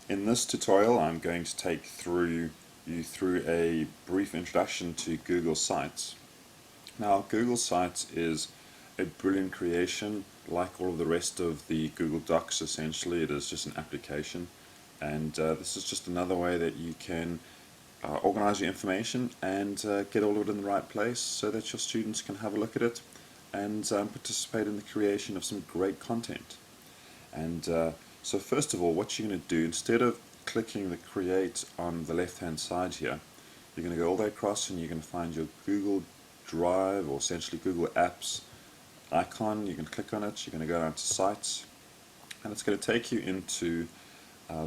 In this tutorial I'm going to take you through a brief introduction to Google Sites. Now Google Sites is a brilliant creation. Like all of the rest of the Google Docs, essentially it is just an application, and this is just another way that you can organize your information and get all of it in the right place so that your students can have a look at it and participate in the creation of some great content. And so first of all, what you're going to do, instead of clicking the create on the left hand side here, you're going to go all the way across and you can find your Google Drive, or essentially Google Apps icon. You can click on it, you're going to go down to sites, and it's going to take you into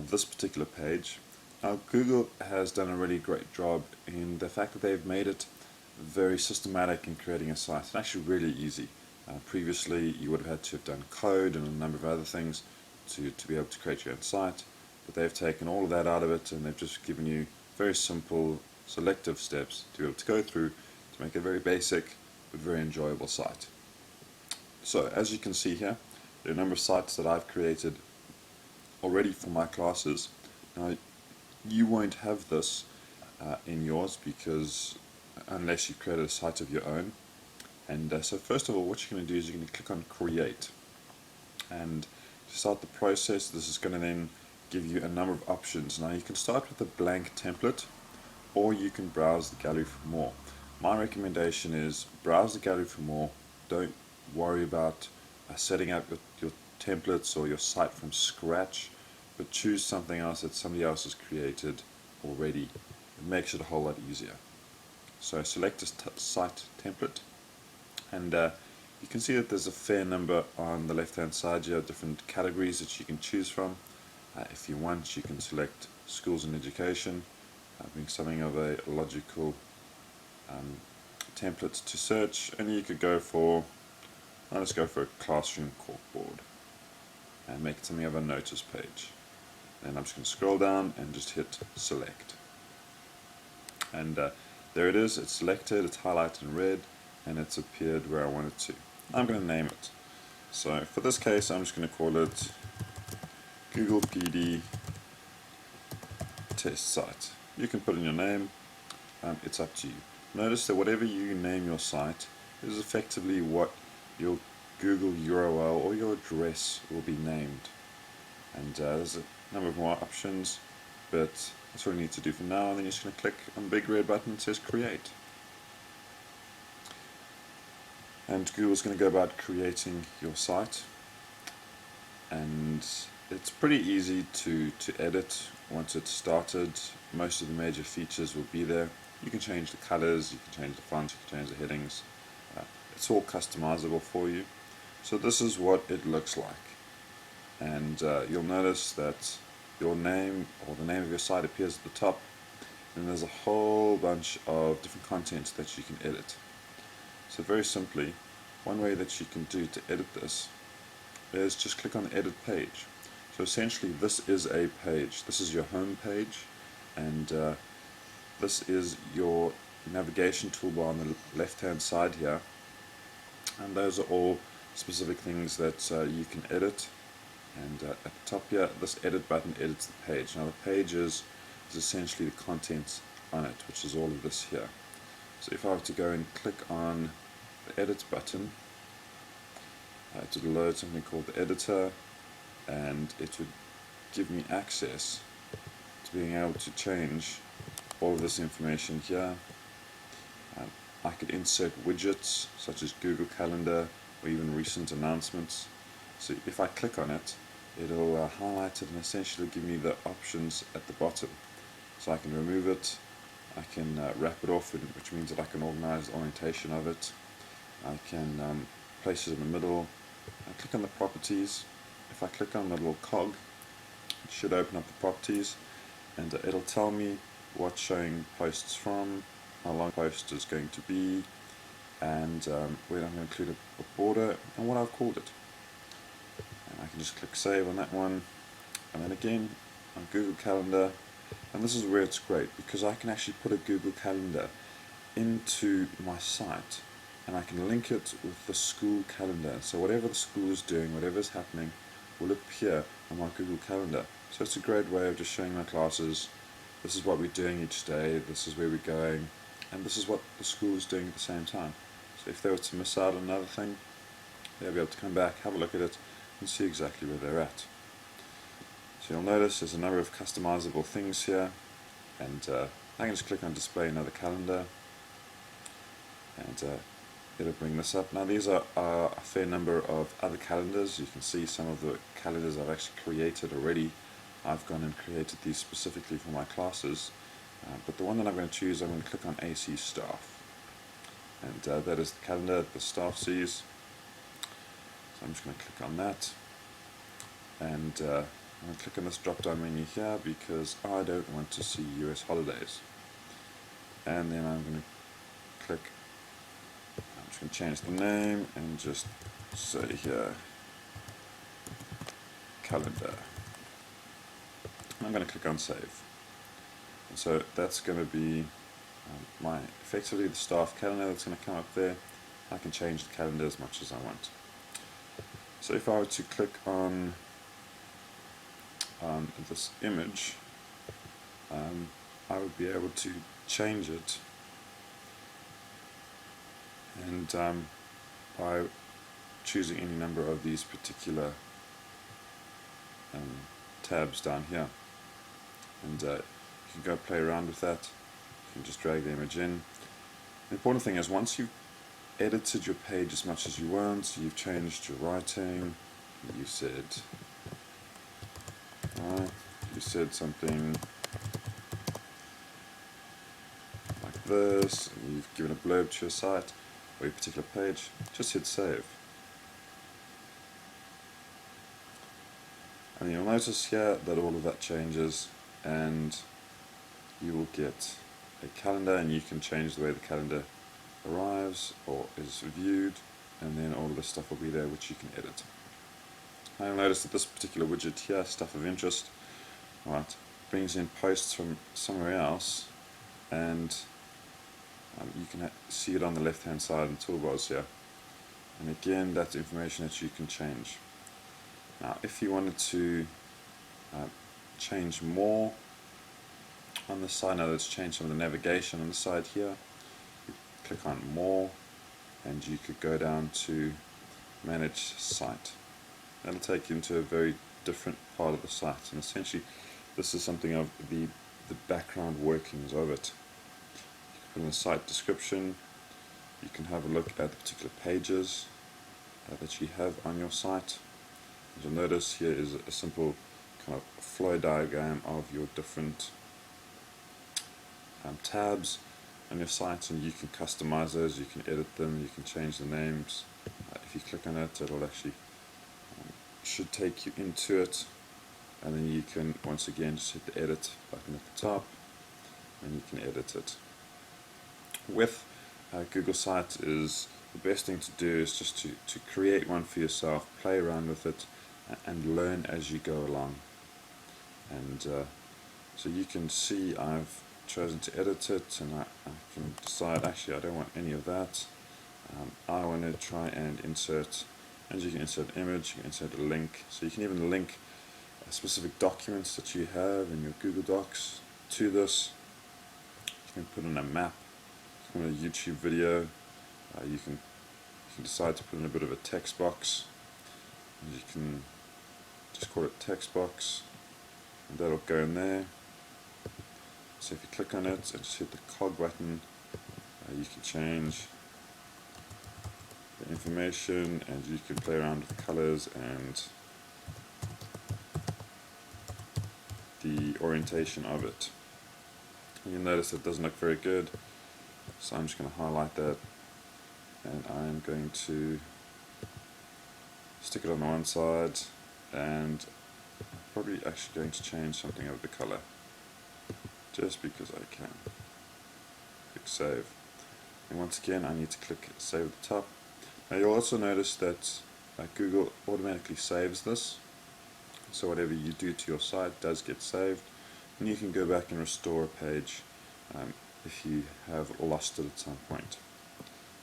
this particular page. Now Google has done a really great job in the fact that they've made it very systematic in creating a site. It's actually really easy. Previously you would have had to have done code and a number of other things to be able to create your own site, but they've taken all of that out of it and they've just given you very simple selective steps to be able to go through to make a very basic but very enjoyable site. So as you can see here, there are a number of sites that I've created already for my classes. Now you won't have this in yours because unless you've created a site of your own. And so first of all, what you're going to do is you're going to click on create, and to start the process this is going to then give you a number of options. Now you can start with a blank template or you can browse the gallery for more. My recommendation is browse the gallery for more. Don't worry about setting up your templates or your site from scratch, but choose something else that somebody else has created already. It makes it a whole lot easier. So select a site template, and you can see that there's a fair number on the left hand side here, different categories that you can choose from. If you want, you can select schools and education, being something of a logical template to search, and you could go for, let's go for a classroom corkboard and make it something of a notice page. And I'm just going to scroll down and just hit select, and there it is. It's selected, it's highlighted in red, and it's appeared where I want it to. I'm going to name it. So for this case I'm just going to call it Google PD test site. You can put in your name, it's up to you. Notice that whatever you name your site is effectively what your Google URL or your address will be named. And there's a number of more options, but that's what we need to do for now, and then you're just going to click on the big red button that says create. And Google's going to go about creating your site, and it's pretty easy to edit once it's started. Most of the major features will be there. You can change the colors, you can change the font, you can change the headings. It's all customizable for you. So this is what it looks like, and you'll notice that your name or the name of your site appears at the top, and there's a whole bunch of different content that you can edit. So very simply, one way that you can do to edit this is just click on the edit page. So essentially this is a page. This is your home page, and this is your navigation toolbar on the left hand side here, and those are all specific things that you can edit. And at the top here, this edit button edits the page. Now the page is essentially the content on it, which is all of this here. So if I were to go and click on the edit button, it would load something called the editor, and it would give me access to being able to change all of this information here. I could insert widgets such as Google Calendar or even recent announcements. So if I click on it, it'll highlight it and essentially give me the options at the bottom. So I can remove it, I can wrap it off, which means that I can organize the orientation of it. I can place it in the middle. I click on the properties. If I click on the little cog, it should open up the properties, and it'll tell me what's showing posts from, how long post is going to be, and where I'm going to include a border and what I've called it. And I can just click save on that one, and then again on Google Calendar, and this is where it's great because I can actually put a Google Calendar into my site, and I can link it with the school calendar. So whatever the school is doing, whatever is happening, will appear on my Google Calendar. So it's a great way of just showing my classes, this is what we're doing each day, this is where we're going, and this is what the school is doing at the same time. So if they were to miss out on another thing, they'll be able to come back, have a look at it, and see exactly where they're at. So you'll notice there's a number of customizable things here, and I can just click on display another calendar, and it'll bring this up. Now these are a fair number of other calendars. You can see some of the calendars I've actually created already. I've gone and created these specifically for my classes, but the one that I'm going to choose, I'm going to click on AC Staff, and that is the calendar that the staff sees. So I'm just going to click on that, and I'm going to click on this drop down menu here because I don't want to see US holidays. And then I'm going to click, I'm just going to change the name and just say here calendar. I'm going to click on save. And so that's going to be effectively the staff calendar that's going to come up there. I can change the calendar as much as I want. So if I were to click on this image, I would be able to change it, and by choosing any number of these particular tabs down here, and you can go play around with that. You can just drag the image in. The important thing is, once you've edited your page as much as you want, you've changed your writing, you said something like this, and you've given a blurb to your site or your particular page, just hit save. And you'll notice here that all of that changes, and you will get a calendar, and you can change the way the calendar arrives or is viewed, and then all of the stuff will be there which you can edit. Now you'll notice that this particular widget here, stuff of interest, right, brings in posts from somewhere else, and you can see it on the left hand side in the toolbars here, and again that's information that you can change. Now if you wanted to change more on the side, now let's change some of the navigation on the side here, you click on more, and you could go down to manage site. That'll take you into a very different part of the site, and essentially this is something of the background workings of it. You can put in a site description, you can have a look at the particular pages that you have on your site. As you'll notice, here is a simple kind of flow diagram of your different tabs on your site, and you can customize those, you can edit them, you can change the names. If you click on it, it'll actually should take you into it, and then you can once again just hit the edit button at the top, and you can edit it. With Google Sites, is the best thing to do is just to create one for yourself, play around with it, and learn as you go along. And so you can see I've chosen to edit it, and I can decide actually I don't want any of that. I want to try and insert, and you can insert an image, you can insert a link, so you can even link specific documents that you have in your Google Docs to this. You can put in a map, you can put in a YouTube video, you can decide to put in a bit of a text box, and you can just call it text box, and that'll go in there. So if you click on it and just hit the cog button, you can change the information, and you can play around with the colors and the orientation of it. And you'll notice it doesn't look very good, so I'm just going to highlight that, and I'm going to stick it on the one side, and I'm probably actually going to change something of the color just because I can. Click save, and once again I need to click save at the top. Now you'll also notice that Google automatically saves this, so whatever you do to your site does get saved, and you can go back and restore a page if you have lost it at some point.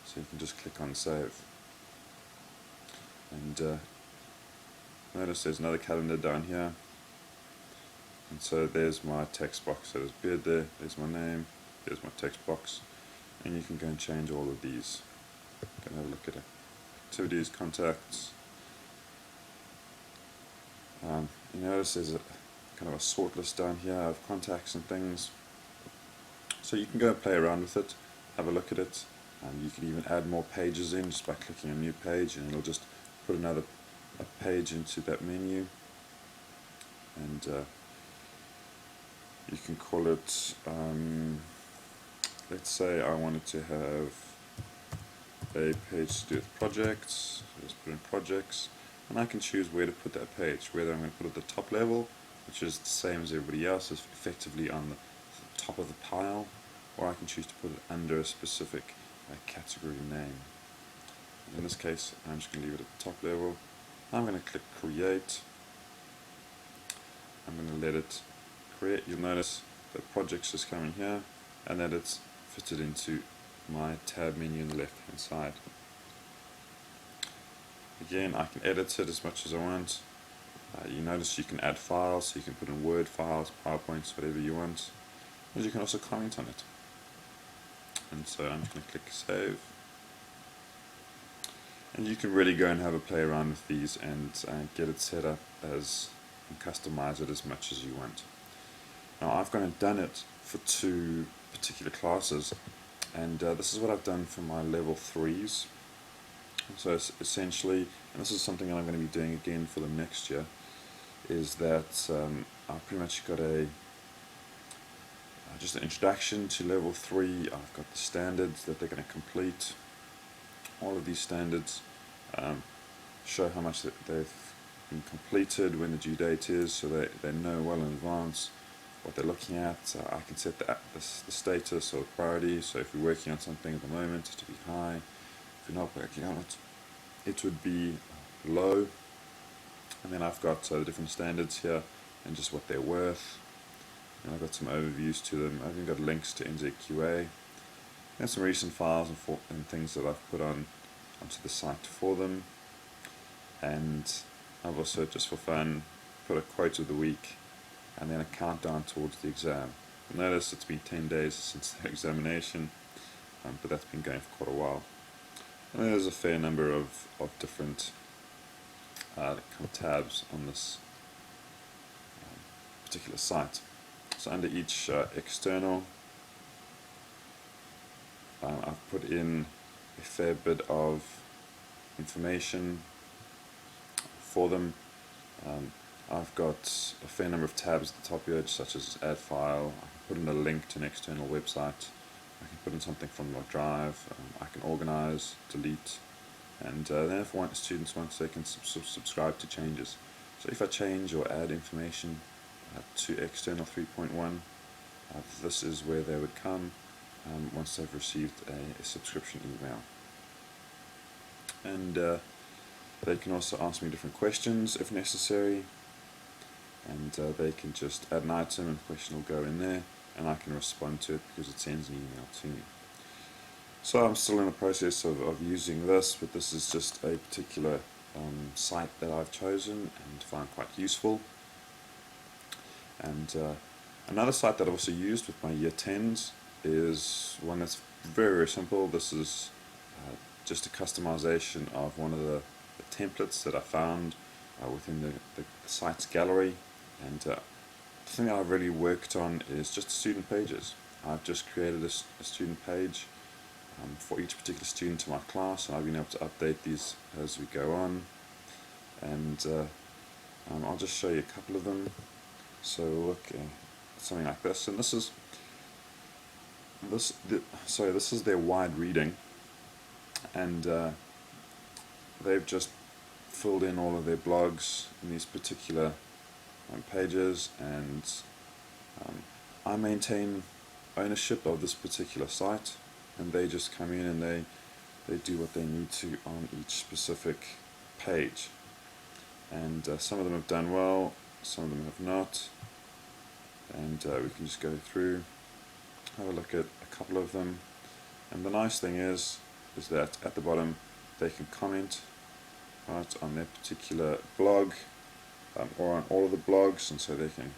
So you can just click on save, and notice there's another calendar down here, And so there's my text box. So there's beard there, there's my name, there's my text box, and you can go and change all of these. Go and have a look at activities, contacts. You notice there's a kind of a sort list down here of contacts and things. So you can go and play around with it, have a look at it. You can even add more pages in just by clicking a new page, and it'll just put a page into that menu. And you can call it, let's say I wanted to have a page to do with projects. So just put in projects, and I can choose where to put that page, whether I'm going to put it at the top level, which is the same as everybody else, is effectively on the top of the pile, or I can choose to put it under a specific category name. In this case, I'm just going to leave it at the top level. I'm going to click create. I'm going to let it create. You'll notice that projects is coming here, and that it's fitted into my tab menu on the left hand side. Again, I can edit it as much as I want. You notice you can add files, so you can put in Word files, PowerPoints, whatever you want. And you can also comment on it. And so I'm just going to click save. And you can really go and have a play around with these and get it set up and customize it as much as you want. Now I've gone and done it for 2 particular classes, and this is what I've done for my level 3s. So essentially, and this is something that I'm going to be doing again for the next year, is that I've pretty much got just an introduction to level 3. I've got the standards that they're going to complete. All of these standards show how much they've been completed, when the due date is, so they know well in advance what they're looking at. I can set the status or the priority, so if you're working on something at the moment, to be high. If you're not working on it, it would be low. And then I've got the different standards here and just what they're worth. And I've got some overviews to them. I've even got links to NZQA and some recent files and things that I've put onto the site for them. And I've also, just for fun, put a quote of the week and then a countdown towards the exam. You'll notice it's been 10 days since the examination, but that's been going for quite a while. And there's a fair number of different tabs on this particular site. So under each external, I've put in a fair bit of information for them. I've got a fair number of tabs at the top here, such as add file. I can put in a link to an external website. I can put in something from my drive. I can organize, delete, and then if students want, they can subscribe to changes. So if I change or add information to external 3.1, this is where they would come once they've received a subscription email. And they can also ask me different questions if necessary, and they can just add an item and the question will go in there, and I can respond to it because it sends an email to me. So I'm still in the process of using this, but this is just a particular site that I've chosen and find quite useful. And another site that I've also used with my year 10s is one that's very, very simple. This is just a customization of one of the templates that I found within the site's gallery. And the thing that I've really worked on is just student pages. I've just created a student page for each particular student in my class, and I've been able to update these as we go on. And I'll just show you a couple of them. So look, something like this, and this is their wide reading, and they've just filled in all of their blogs in these particular pages, and I maintain ownership of this particular site, and they just come in and they do what they need to on each specific page. And some of them have done well, some of them have not, and we can just go through, have a look at a couple of them. And the nice thing is that at the bottom they can comment on their particular blog or on all of the blogs, and so they can